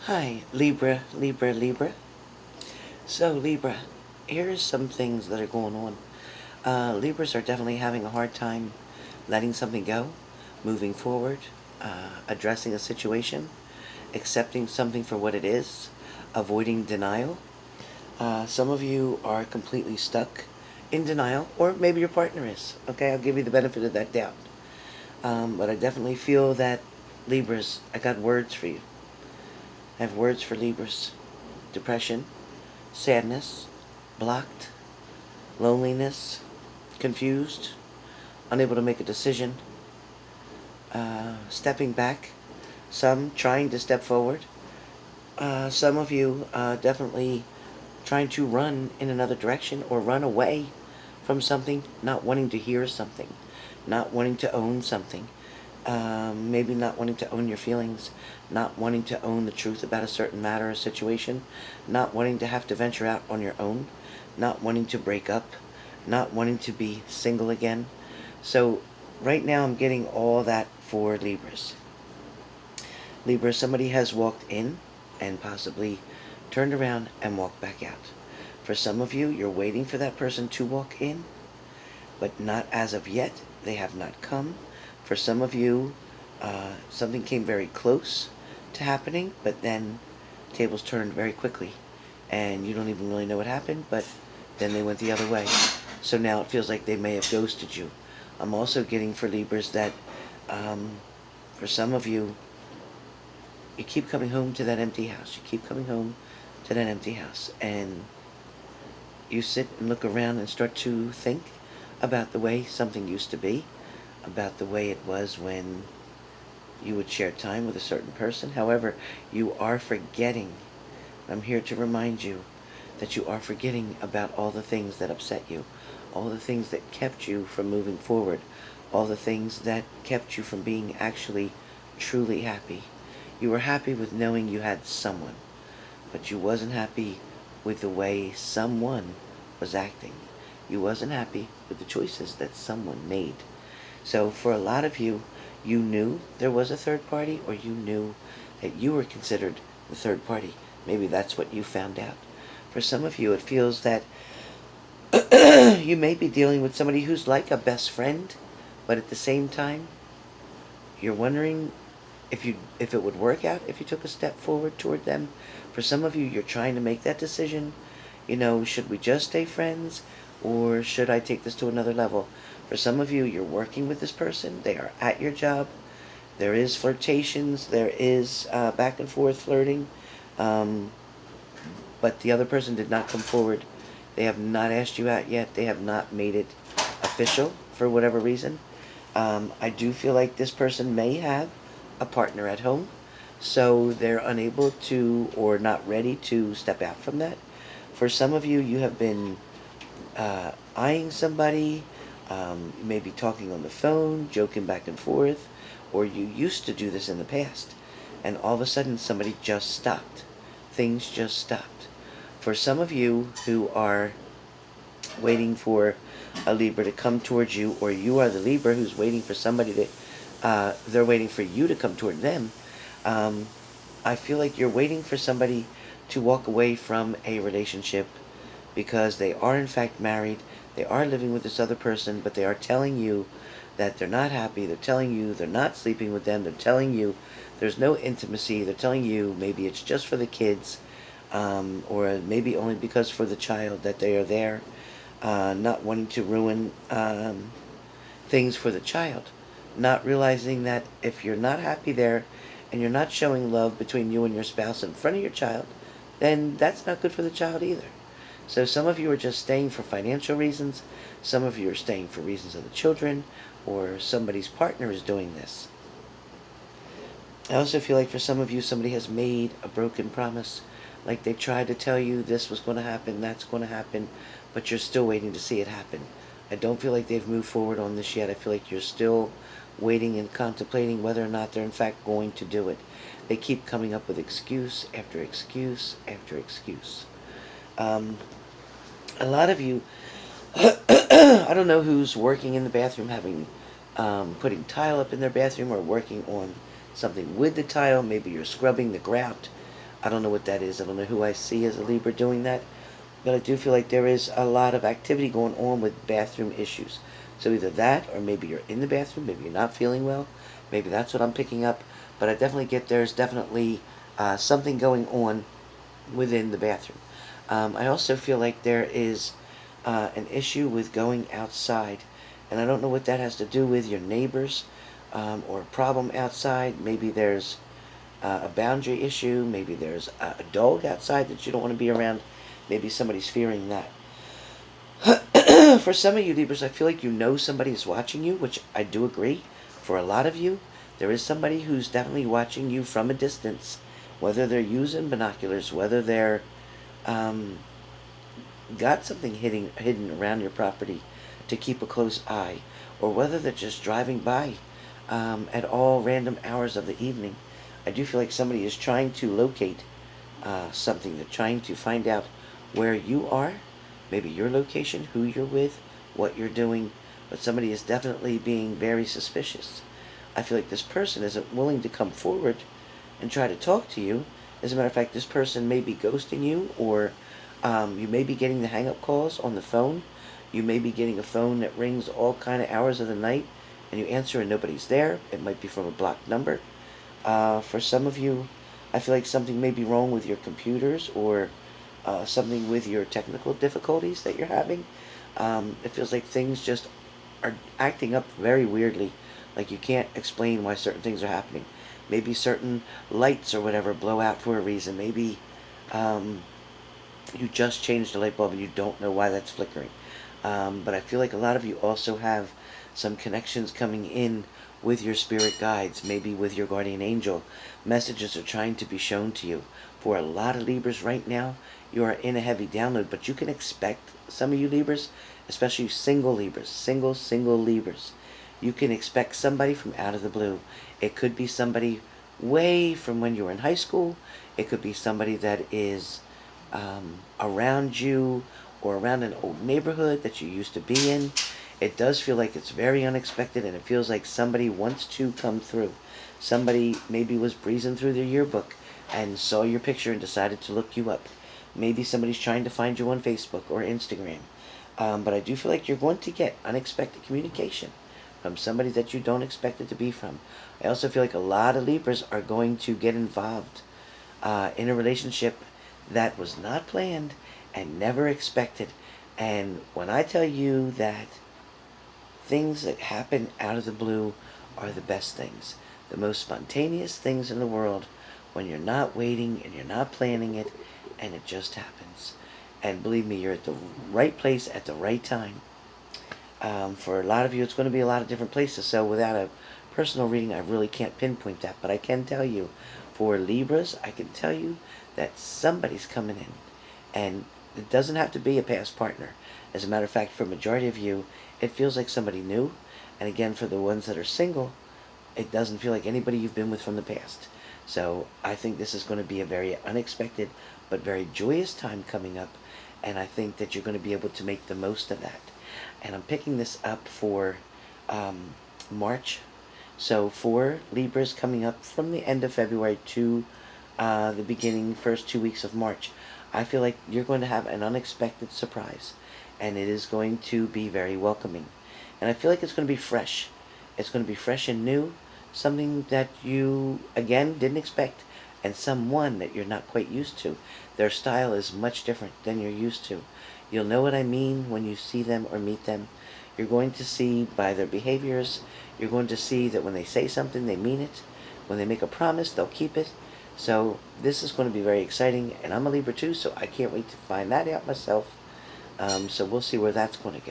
Hi, Libra, Libra, Libra. So, Libra, here's some things that are going on. Libras are definitely having a hard time letting something go, moving forward, addressing a situation, accepting something for what it is, avoiding denial. Some of you are completely stuck in denial, or maybe your partner is. Okay, I'll give you the benefit of that doubt. But I definitely feel that Libras, I got words for you. I have words for Libras. Depression, sadness, blocked, loneliness, confused, unable to make a decision, stepping back, some trying to step forward, some of you definitely trying to run in another direction or run away from something, not wanting to hear something, not wanting to own something, maybe not wanting to own your feelings, not wanting to own the truth about a certain matter or situation, not wanting to have to venture out on your own, not wanting to break up, not wanting to be single again. So right now I'm getting all that for Libras. Libra, somebody has walked in and possibly turned around and walked back out. For some of you, you're waiting for that person to walk in, but not as of yet. They have not come. For some of you, something came very close to happening, but then tables turned very quickly, and you don't even really know what happened, but then they went the other way. So now it feels like they may have ghosted you. I'm also getting for Libras that for some of you, you keep coming home to that empty house. You keep coming home to that empty house, and you sit and look around and start to think about the way something used to be, about the way it was when you would share time with a certain person. However, you are forgetting. I'm here to remind you that you are forgetting about all the things that upset you, all the things that kept you from moving forward, all the things that kept you from being actually truly happy. You were happy with knowing you had someone, but you wasn't happy with the way someone was acting. You wasn't happy with the choices that someone made. So for a lot of you, you knew there was a third party, or you knew that you were considered the third party. Maybe that's what you found out. For some of you, it feels that you may be dealing with somebody who's like a best friend, but at the same time, you're wondering if it would work out if you took a step forward toward them. For some of you, you're trying to make that decision. You know, should we just stay friends, or should I take this to another level? For some of you, you're working with this person. They are at your job. There is flirtations. There is back and forth flirting. But the other person did not come forward. They have not asked you out yet. They have not made it official for whatever reason. I do feel like this person may have a partner at home, so they're unable to or not ready to step out from that. For some of you, you have been eyeing somebody, maybe talking on the phone, joking back and forth, or you used to do this in the past, and all of a sudden somebody just stopped. Things just stopped. For some of you who are waiting for a Libra to come towards you, or you are the Libra who's waiting for somebody to, they're waiting for you to come toward them, I feel like you're waiting for somebody to walk away from a relationship because they are in fact married, they are living with this other person, but they are telling you that they're not happy, they're telling you they're not sleeping with them, they're telling you there's no intimacy, they're telling you maybe it's just for the kids, or maybe only because for the child that they are there, not wanting to ruin things for the child, not realizing that if you're not happy there and you're not showing love between you and your spouse in front of your child, then that's not good for the child either. So some of you are just staying for financial reasons, some of you are staying for reasons of the children, or somebody's partner is doing this. I also feel like for some of you, somebody has made a broken promise. Like they tried to tell you this was going to happen, that's going to happen, but you're still waiting to see it happen. I don't feel like they've moved forward on this yet. I feel like you're still waiting and contemplating whether or not they're in fact going to do it. They keep coming up with excuse after excuse after excuse. A lot of you, I don't know who's working in the bathroom, having putting tile up in their bathroom, or working on something with the tile. Maybe you're scrubbing the grout. I don't know what that is. I don't know who I see as a Libra doing that. But I do feel like there is a lot of activity going on with bathroom issues. So either that, or maybe you're in the bathroom, maybe you're not feeling well. Maybe that's what I'm picking up. But I definitely get there's definitely something going on within the bathroom. I also feel like there is an issue with going outside. And I don't know what that has to do with your neighbors or a problem outside. Maybe there's a boundary issue. Maybe there's a dog outside that you don't want to be around. Maybe somebody's fearing that. For some of you Libras, I feel like you know somebody is watching you, which I do agree. For a lot of you, there is somebody who's definitely watching you from a distance, whether they're using binoculars, whether they're got something hidden around your property to keep a close eye, or whether they're just driving by at all random hours of the evening. I do feel like somebody is trying to locate something. They're trying to find out where you are, maybe your location, who you're with, what you're doing, but somebody is definitely being very suspicious. I feel like this person isn't willing to come forward and try to talk to you. As a matter of fact, this person may be ghosting you, or you may be getting the hang-up calls on the phone. You may be getting a phone that rings all kind of hours of the night, and you answer and nobody's there. It might be from a blocked number. For some of you, I feel like something may be wrong with your computers, or something with your technical difficulties that you're having. It feels like things just are acting up very weirdly, like you can't explain why certain things are happening. Maybe certain lights or whatever blow out for a reason. Maybe you just changed the light bulb and you don't know why that's flickering. But I feel like a lot of you also have some connections coming in with your spirit guides, maybe with your guardian angel. Messages are trying to be shown to you. For a lot of Libras right now, you are in a heavy download, but you can expect, some of you Libras, especially single Libras, single Libras, you can expect somebody from out of the blue. It could be somebody way from when you were in high school. It could be somebody that is around you, or around an old neighborhood that you used to be in. It does feel like it's very unexpected, and it feels like somebody wants to come through. Somebody maybe was breezing through their yearbook and saw your picture and decided to look you up. Maybe somebody's trying to find you on Facebook or Instagram. But I do feel like you're going to get unexpected communication from somebody that you don't expect it to be from. I also feel like a lot of Libras are going to get involved in a relationship that was not planned and never expected. And when I tell you that things that happen out of the blue are the best things, the most spontaneous things in the world, when you're not waiting and you're not planning it, and it just happens. And believe me, you're at the right place at the right time. For a lot of you, it's going to be a lot of different places, so without a personal reading, I really can't pinpoint that. But I can tell you, for Libras, I can tell you that somebody's coming in. And it doesn't have to be a past partner. As a matter of fact, for a majority of you, it feels like somebody new. And again, for the ones that are single, it doesn't feel like anybody you've been with from the past. So I think this is going to be a very unexpected but very joyous time coming up. And I think that you're going to be able to make the most of that. And I'm picking this up for March. So for Libras coming up from the end of February to the beginning, first 2 weeks of March, I feel like you're going to have an unexpected surprise. And it is going to be very welcoming. And I feel like it's going to be fresh. It's going to be fresh and new. Something that you, again, didn't expect. And someone that you're not quite used to. Their style is much different than you're used to. You'll know what I mean when you see them or meet them. You're going to see by their behaviors. You're going to see that when they say something, they mean it. When they make a promise, they'll keep it. So this is going to be very exciting. And I'm a Libra too, so I can't wait to find that out myself. So we'll see where that's going to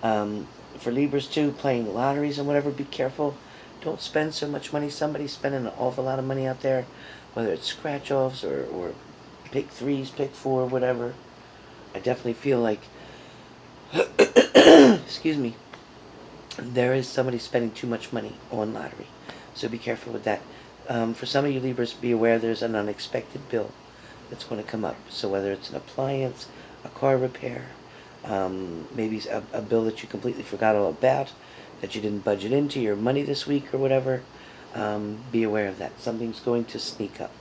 go. For Libras too, playing lotteries and whatever, be careful. Don't spend so much money. Somebody's spending an awful lot of money out there, whether it's scratch-offs or pick threes, pick four, whatever. I definitely feel like, excuse me, there is somebody spending too much money on lottery. So be careful with that. For some of you Libras, be aware there's an unexpected bill that's going to come up. So whether it's an appliance, a car repair, maybe a bill that you completely forgot all about, that you didn't budget into your money this week or whatever, be aware of that. Something's going to sneak up.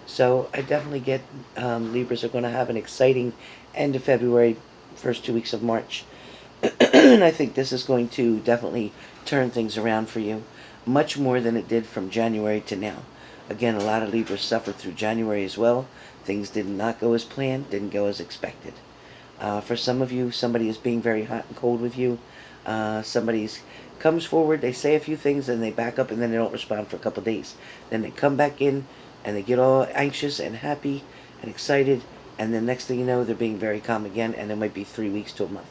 So I definitely get Libras are going to have an exciting end of February, first 2 weeks of March. And I think this is going to definitely turn things around for you, much more than it did from January to now. Again, a lot of Libras suffered through January as well. Things did not go as planned, didn't go as expected. For some of you, somebody is being very hot and cold with you. Somebody's comes forward, they say a few things, and they back up, and then they don't respond for a couple of days. Then they come back in, and they get all anxious and happy and excited, and then next thing you know, they're being very calm again, and it might be 3 weeks to a month.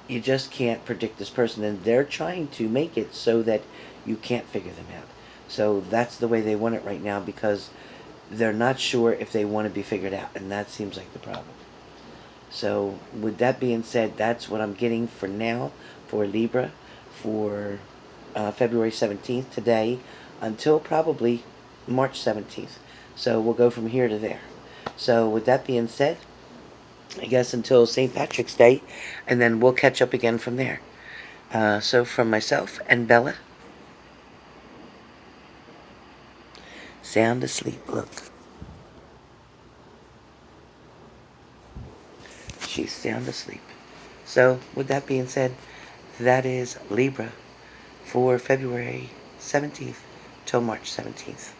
You just can't predict this person, and they're trying to make it so that you can't figure them out. So that's the way they want it right now, because they're not sure if they want to be figured out, and that seems like the problem. So with that being said, that's what I'm getting for now for Libra for February 17th today until probably March 17th. So we'll go from here to there. So with that being said, I guess until St. Patrick's Day, and then we'll catch up again from there. So from myself and Bella, sound asleep. Look. She's sound asleep. So with that being said, that is Libra for February 17th till March 17th.